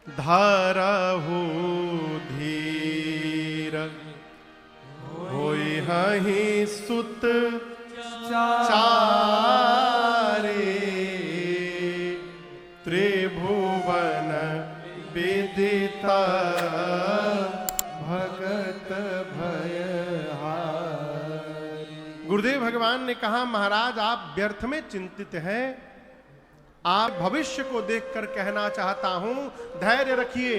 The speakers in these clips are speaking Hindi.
धारहु धीर होई हहि सुत चारे त्रिभुवन विदिता भगत भयहारी। गुरुदेव भगवान ने कहा, महाराज आप व्यर्थ में चिंतित हैं, आप भविष्य को देखकर कहना चाहता हूं, धैर्य रखिए।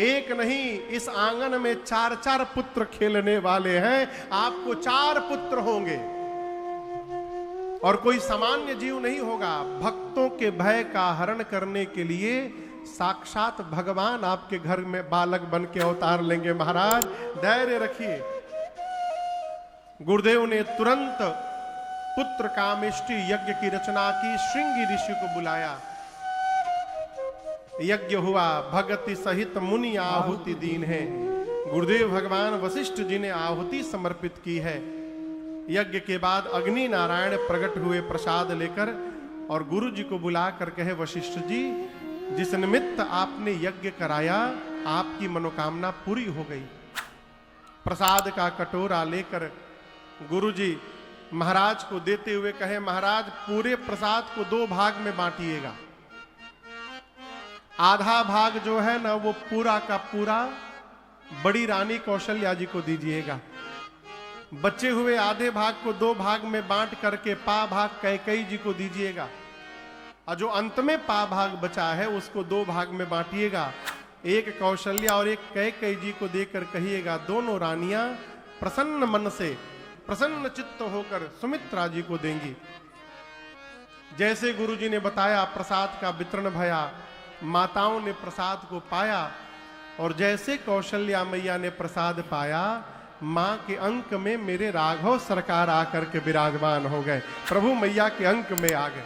एक नहीं, इस आंगन में 4-4 पुत्र खेलने वाले हैं, आपको 4 पुत्र होंगे और कोई सामान्य जीव नहीं होगा। भक्तों के भय का हरण करने के लिए साक्षात भगवान आपके घर में बालक बन के अवतार लेंगे। महाराज धैर्य रखिए। गुरुदेव ने तुरंत पुत्र कामेष्टि यज्ञ की रचना की, श्रृंगी ऋषि को बुलाया, यज्ञ हुआ, भगति सहित मुनि आहुति दीन है। गुरुदेव भगवान वशिष्ठ जी ने आहुति समर्पित की है। यज्ञ के बाद अग्नि नारायण प्रकट हुए प्रसाद लेकर और गुरु जी को बुलाकर कहे, वशिष्ठ जी जिस निमित्त आपने यज्ञ कराया आपकी मनोकामना पूरी हो गई। प्रसाद का कटोरा लेकर गुरु जी महाराज को देते हुए कहे, महाराज पूरे प्रसाद को 2 भाग में बांटिएगा। आधा भाग जो है ना वो पूरा का पूरा बड़ी रानी कौशल्या जी को दीजिएगा। बचे हुए आधे भाग को 2 भाग में बांट करके पा भाग कैकेयी जी को दीजिएगा और जो अंत में पा भाग बचा है उसको 2 भाग में बांटिएगा। एक कौशल्या और एक कैकेयी जी को देकर कहिएगा, दोनों रानियां प्रसन्न मन से प्रसन्न चित्त होकर सुमित्रा जी को देंगी। जैसे गुरुजी ने बताया प्रसाद का वितरण भया, माताओं ने प्रसाद को पाया और जैसे कौशल्या मैया ने प्रसाद पाया, मां के अंक में मेरे राघव सरकार आकर के विराजमान हो गए, प्रभु मैया के अंक में आ गए।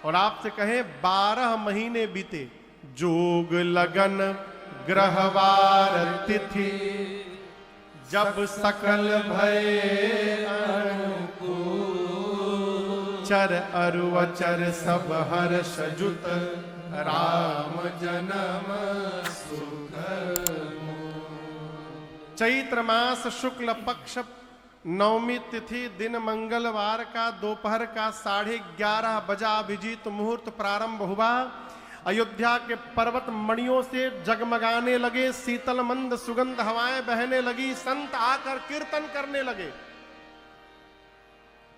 और आपसे कहें 12 महीने बीते, जोग लगन ग्रहवार तिथि जब सकल भय अनुकूल, चर अरु अचर सब हर्ष जुत राम जन्म सुख। चैत्र मास शुक्ल पक्ष नवमी तिथि दिन मंगलवार का दोपहर का 11:30 बजा अभिजीत मुहूर्त प्रारंभ हुआ। अयोध्या के पर्वत मणियों से जगमगाने लगे, शीतल मंद सुगंध हवाएं बहने लगी, संत आकर कीर्तन करने लगे।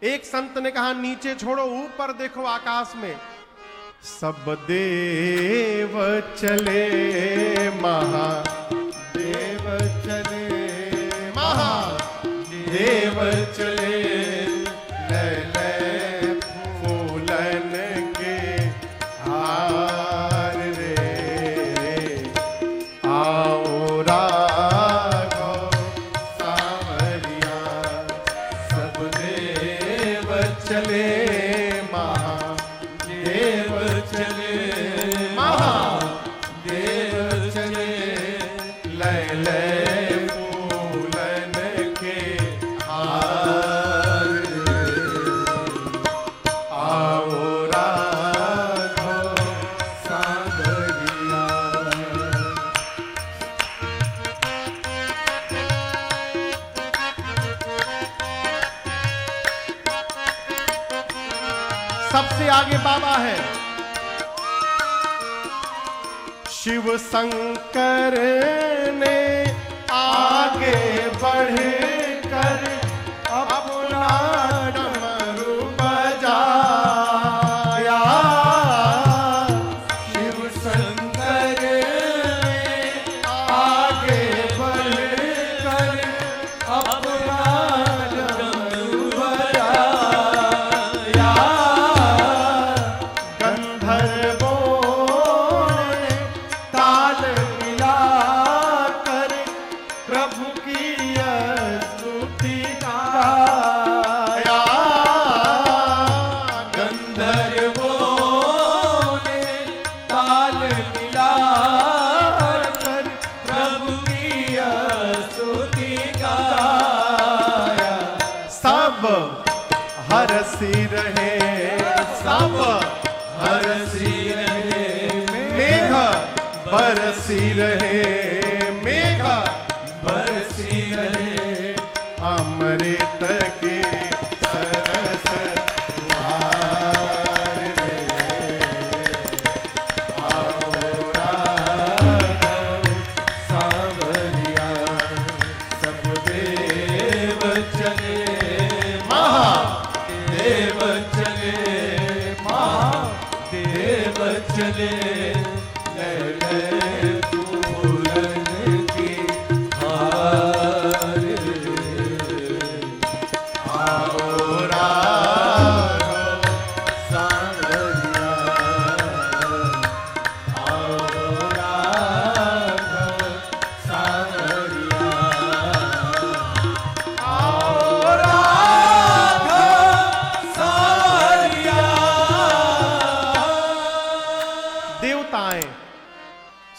एक संत ने कहा, नीचे छोड़ो ऊपर देखो आकाश में, सब देव चले महादेव चले, महादेव चले, सबसे आगे बाबा है। शिव शंकर ने आगे बढ़ कर अपना डमरू बजाया, शिव शंकर ने आगे बढ़ कर अपना डमरू बजाया, हरसी रहे सब हरसी रहे, मेघ बरसी रहे, मेघा बरसी रहे, अमृत के सरस वार रे। आओ राघव सांवरिया, सब देव चले महादेव चले, महादेव चले,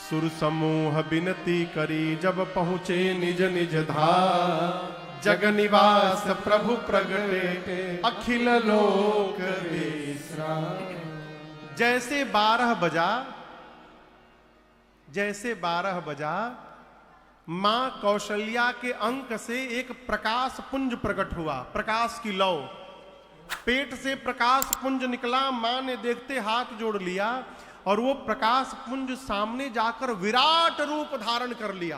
सुर समूह बिनती करी, जब पहुँचे निज निज धाम, जग निवास प्रभु प्रगटे, अखिल लोक विश्राम। जैसे 12 बजा मां कौशल्या के अंक से एक प्रकाश पुंज प्रकट हुआ, प्रकाश की लौ। पेट से प्रकाश पुंज निकला, मां ने देखते हाथ जोड़ लिया और वो प्रकाश पुंज सामने जाकर विराट रूप धारण कर लिया।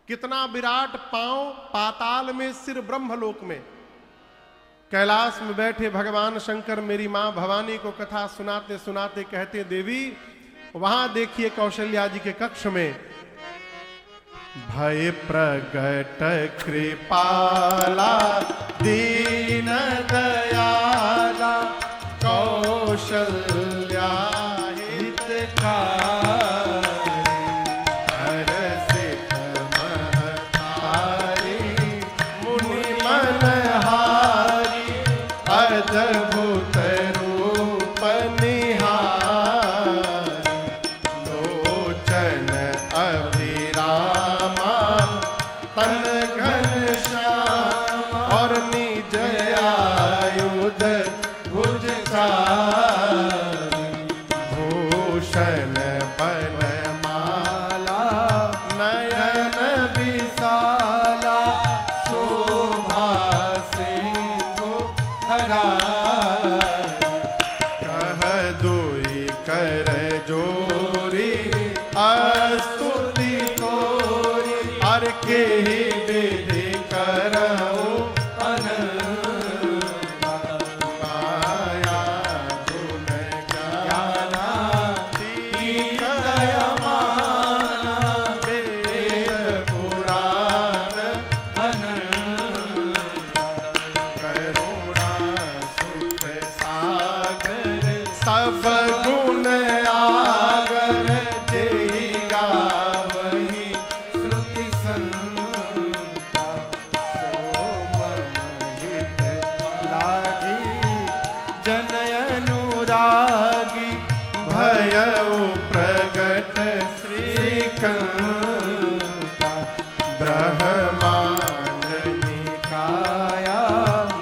कितना विराट, पांव पाताल में, सिर ब्रह्मलोक में। कैलाश में बैठे भगवान शंकर मेरी मां भवानी को कथा सुनाते सुनाते कहते, देवी वहां देखिए कौशल्या जी के कक्ष में भय प्रगट कृपाला दीन दयाला कौशल्या अद्भुत रूप निहार, लोचन अभिरामा तन घनश्याम, और निज आयुध भुजचारी, भूषण बनमाला नयन विशाला, शोभा सिंधु कह दोई कर जोरी, अस्तुति तोरी, अर के ही विधि करऊं माया गुण ज्ञाना, दीन दयामाना, वेद पुराण सब गुण आगर, जेहि गावहि श्रुति संता, सो मम हित लागी जनय अनुरागी, भयउ प्रगट श्रीकांता, ब्रह्मांड निकाया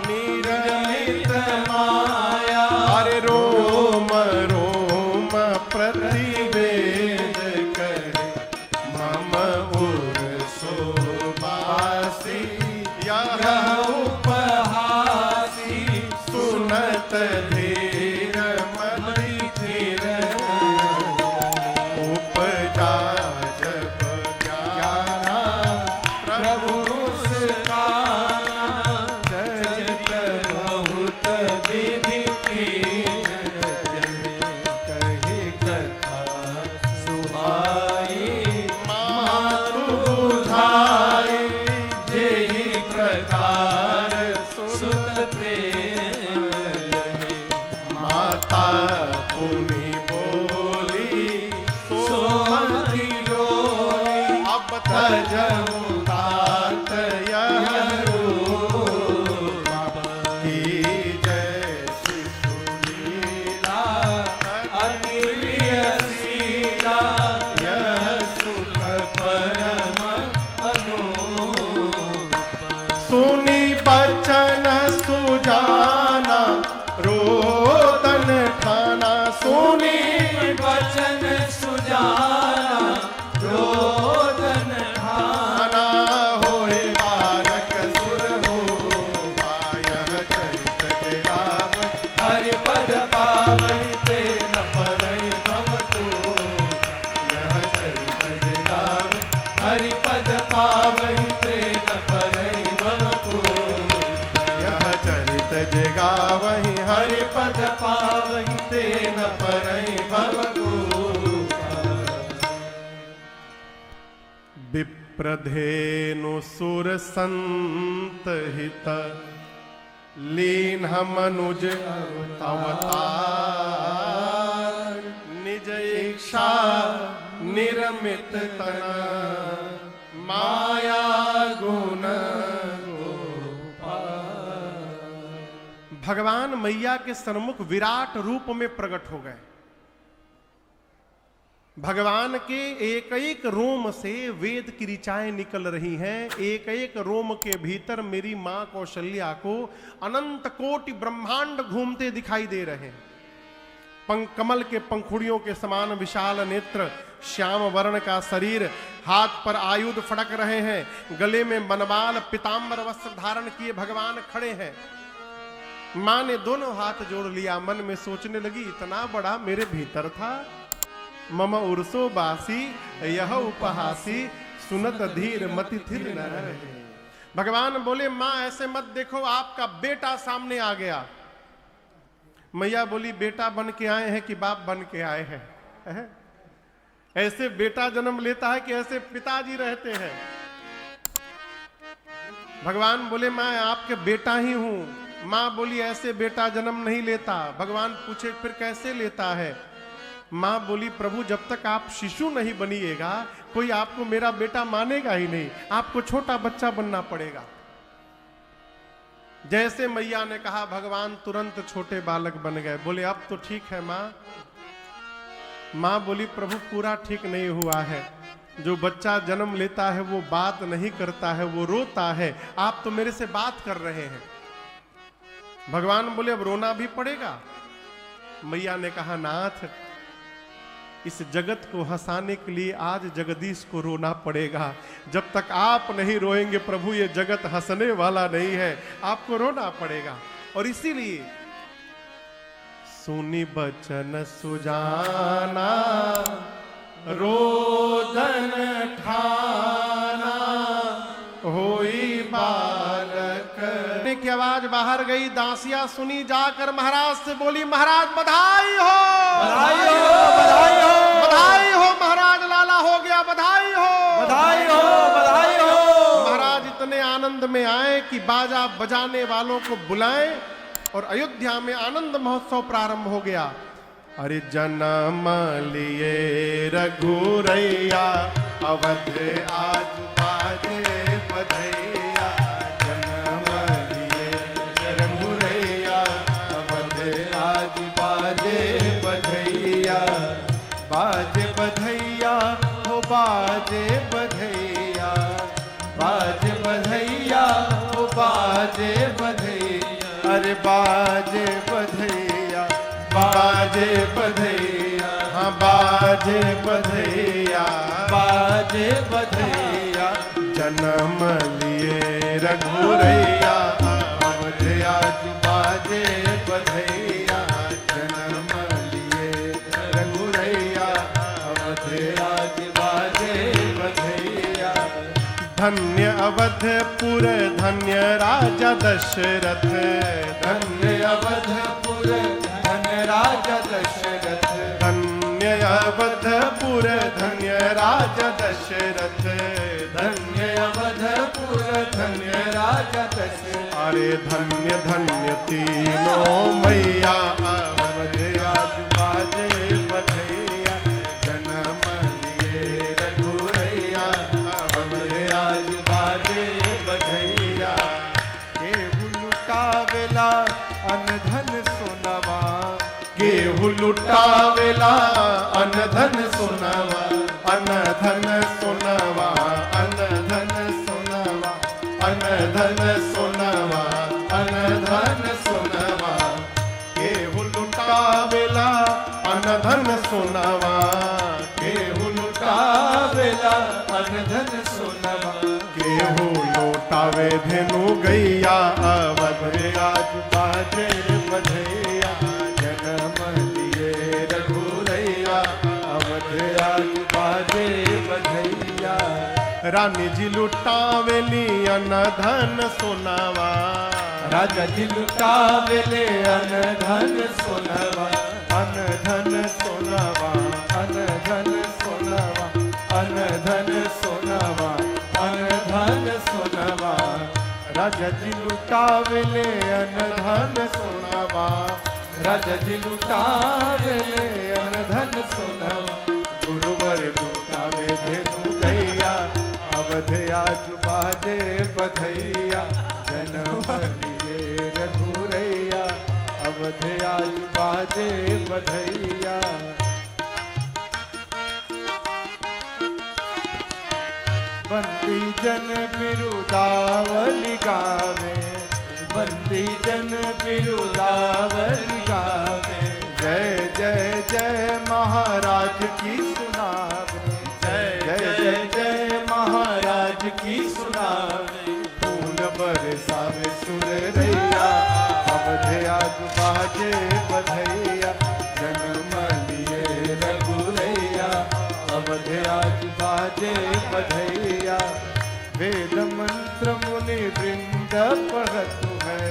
निरमित माया, अरे रोम रोम प्रतिवेद करे, मम उर शोभासी यह उपहासी, सुनत धीर मति धीर, उपजा जब विप्रधेनु सुर संत हित लीन मनुज अवतार निज इच्छा निर्मित तन माया गुण भगवान मैया के सन्मुख विराट रूप में प्रकट हो गए। भगवान के एक एक रोम से वेद की ऋचाएं निकल रही हैं। एक एक रोम के भीतर मेरी मां कौशल्या को अनंत कोटि ब्रह्मांड घूमते दिखाई दे रहे हैं। कमल के पंखुड़ियों के समान विशाल नेत्र, श्याम वर्ण का शरीर, हाथ पर आयुध फड़क रहे हैं, गले में बनवाल पीतांबर वस्त्र धारण किए भगवान खड़े हैं। मां ने दोनों हाथ जोड़ लिया, मन में सोचने लगी इतना बड़ा मेरे भीतर था। मम उर्सो बासी यह उपहासी सुनत धीर मति थिर न रहे। भगवान बोले मां ऐसे मत देखो, आपका बेटा सामने आ गया। मैया बोली बेटा बन के आए हैं कि बाप बन के आए हैं? ऐसे बेटा जन्म लेता है कि ऐसे पिताजी रहते हैं? भगवान बोले मैं आपके बेटा ही हूं। मां बोली ऐसे बेटा जन्म नहीं लेता। भगवान पूछे फिर कैसे लेता है? मां बोली प्रभु जब तक आप शिशु नहीं बनिएगा कोई आपको मेरा बेटा मानेगा ही नहीं, आपको छोटा बच्चा बनना पड़ेगा। जैसे मैया ने कहा भगवान तुरंत छोटे बालक बन गए। बोले अब तो ठीक है मां। मां बोली प्रभु पूरा ठीक नहीं हुआ है। जो बच्चा जन्म लेता है वो बात नहीं करता है, वो रोता है। आप तो मेरे से बात कर रहे हैं। भगवान बोले अब रोना भी पड़ेगा। मैया ने कहा नाथ इस जगत को हंसाने के लिए आज जगदीश को रोना पड़ेगा। जब तक आप नहीं रोएंगे प्रभु ये जगत हंसने वाला नहीं है, आपको रोना पड़ेगा। और इसीलिए सुनी बचन सुजाना रोदन ठाना होई बालक की आवाज बाहर गई। दासिया सुनी जाकर महाराज से बोली महाराज बधाई हो, बधाई हो, बधाई हो, बधाई हो महाराज लाला हो गया, बधाई हो, बधाई हो, बधाई हो। महाराज इतने आनंद में आए कि बाजा बजाने वालों को बुलाएं और अयोध्या में आनंद महोत्सव प्रारंभ हो गया। अरे जन्म लिए रघुरैया अवध आज बाजे बधैया। जन्म लिए रघुरैया अवध आज बाजे बधैया। बाजे बधैया हो बाजे बधैया, बाजे बधैया हो बाजे बधैया। अरे बाजे बधैया, बाजे बधैया, हाँ बाजे बधैया, बाजे बधैया। जन्म लिए रघुरैया अवध आज बाजे बधैया। जन्म लिए रघुरैया अवध आज बाजे बधैया। धन्य अवधपुर धन्य राजा दशरथ, धन्य अवधपुर धन्य राजा दशरथ। धन्य अवधपुर धन्य राजा दशरथ, धन्य अवधपुर धन्य राजा दशरथ। अरे धन्य धन्य तीनों मैया अवध आज बाजे बधैया। जन्म लिए रघुरैया अवध आज बाजे बधैया। केहू लुटावेला अनधन सोनवा, केहू लुटावेला अनधन सोनवा, अनधन सोनवा, अनधन सोनवा, अनधन सोनवा, अनधन सोनवा। केहू लुटावेला अनधन सोनवा, केहू लुटावेला अनधन सोनवा। केहू लुटावे धेनु गैया अवध आज बाजे बधैया। जन्म लिए रघुरैया अवध आज बाजे बधैया। रानी जी लुटावेली अनधन सोनावा, राजा जी लुटावेले अनधन सोनावा। अनधन सोनावा, अनधन सोनावा, अनधन सोनावा। राजा जी लुटावेले अनधन सोनावा, राजा जी लुटावेले अनधन सोनावा, गुरुवर लुटावे धेनु दैया, अवधे आज बाजे बधैया, जन्म लिए रघुरैया, अवधे आज बाजे बधैया। बंदी जन बिरुदावली गावे, बंदी जन बिरुदावली गावे, जय जय जय महाराज की सुनावे, जय जय जय जय महाराज की सुनावे, फूल बरसावे सुररैया, अवधे आज बाजे बधैया, जन्म लिए रघुरैया, अवधे आज बाजे बधैया। वेद मंत्र मुनि वृंद पढ़त है,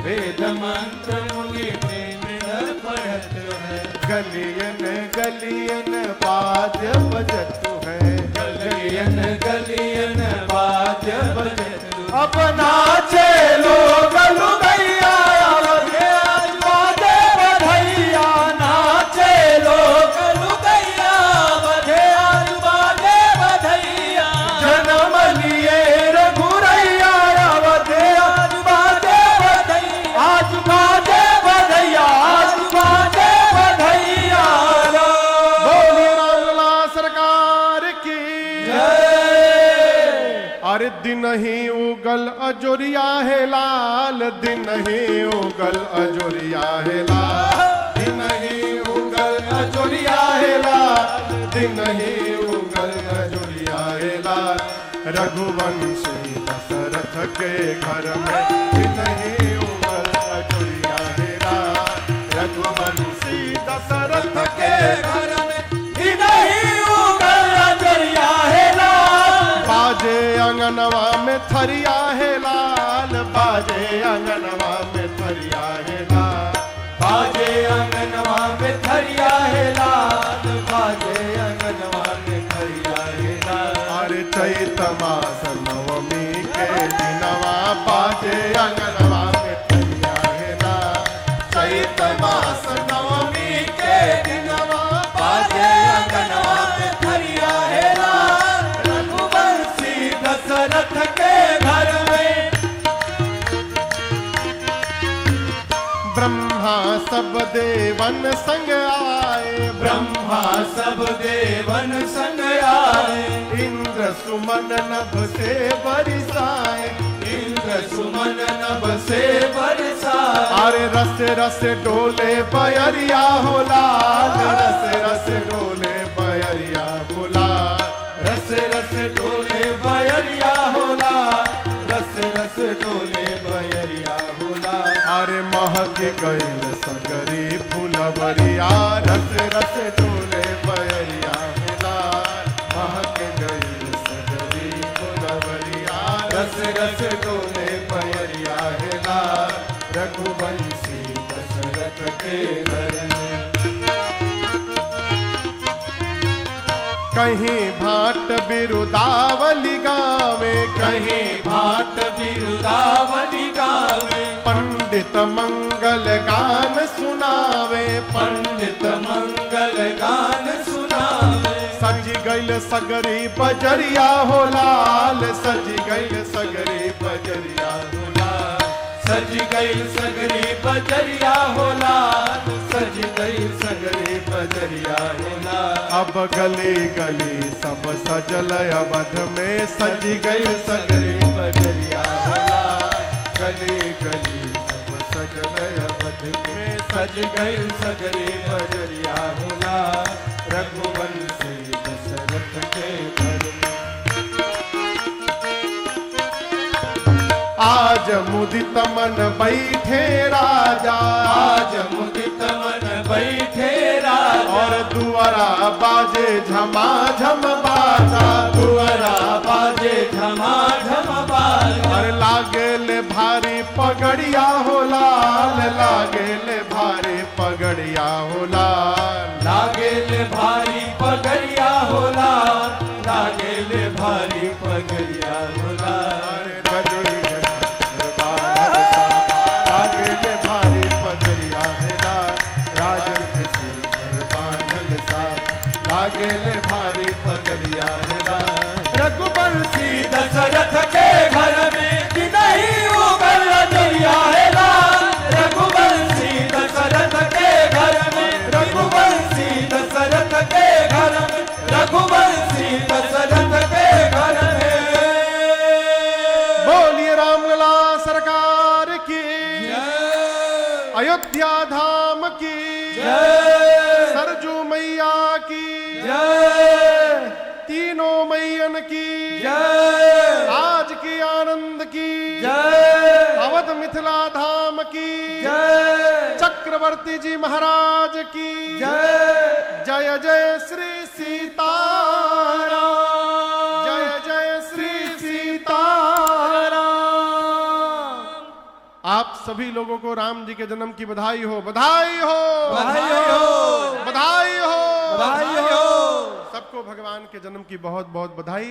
वेद मंत्र मुनि वृंद पढ़त है, गलियन गलियन बाज बजत है, गलियन गलियन बाज बजत। अब नाचे लोग लुगैया, अवधे आज बाजे बधैया, नाचे लोग लुगैया, अवधे आज बाजे बधैया, जन्म लिए रघुरैया, अवधे आज बाजे बधैया, आज बाजे बधैया, आज बाजे बधैया। बोले रामलला सरकार की जय। अरे दिन ही उगल अजोरिया है लाल, दिन ही उगल अजोरिया है लाल, दिन ही उगल अजोरिया है लाल, दिन ही उगल अजोरिया है लाल, रघुवंशी दशरथ के घर में दिन ही उगल अजोरिया है लाल, रघुवंशी दशरथ के घर में दिन ही उगल अजोरिया है लाल, बाजे अंगनवा में थरिया है लाल, बाजे अंगनवा में थरिया है लाल, बाजे अंगनवा में थरिया है लाल, बाजे अंगनवा में थरिया है लाल। अरे चैत मास नवमी के दिनवा बाजे अंगनवा में थरिया है लाल, चैत मास नवमी के दिनवा बाजे अंगनवा में थरिया है लाल, रघुवंशी दशरथ के घर में। ब्रह्मा सब देवन संग आए, ब्रह्मा सब देवन संग आए, इंद्र सुमन नभ से बरसाए, इंद्र सुमन नभ से बरसाए। अरे रस रस डोले बयरिया हो लाल, रस रस डोले बयरिया हो लाल, रस रस डोले बयरिया हो लाल, रस रस डोले बयरिया हो लाल। अरे महक गईल सगरी फुलवरिया, रस रस डोले बयरिया हो लाल, महक गईल सगरी फुलवरिया, रस रस डोले बयरिया है लाल, रघुवंशी दशरथ के घर में। कहीं भाट बिरुदावली गावे, कहीं भाट बिरुदावली गावे, पंडित मंगल गान सुनावे, पंडित मंगल गान सुनावे। सज गईल सगरी बजरिया हो लाल, सज गईल सगरी बजरिया हो लाल, सज गई सगरी बजरिया हो लाल, सज गई सगरी बजरिया हो लाल। अब गली गली सब सजल अवध में, सज गई सगरी बजरिया हो लाल, गली गली सब सजल अवध में, सज गई सगरी बजरिया हो लाल, रघुवंशी दशरथ के घर में। आज मुदित मन बैठे राजा, आज मुदित मन बैठे राजा, और दुआरा बाजे झमाझम बाजा, दुआरा बाजे झमाझम बाजा। और लागे ले भारी पगड़िया हो लाल, लागे ले भारी पगड़िया हो लाल, लागे ले भारी पगड़िया हो लाल, लागे ले भारी पगड़िया हो लाल। जय तीनों मैयन की जय आज की आनंद की जय अवध मिथिला धाम की जय चक्रवर्ती जी महाराज की जय जय जय श्री सीताराम जय जय श्री सीताराम। आप सभी लोगों को राम जी के जन्म की बधाई हो, बधाई हो, बधाई हो, बधाई हो, बधाई हो। सबको भगवान के जन्म की बहुत बहुत बधाई।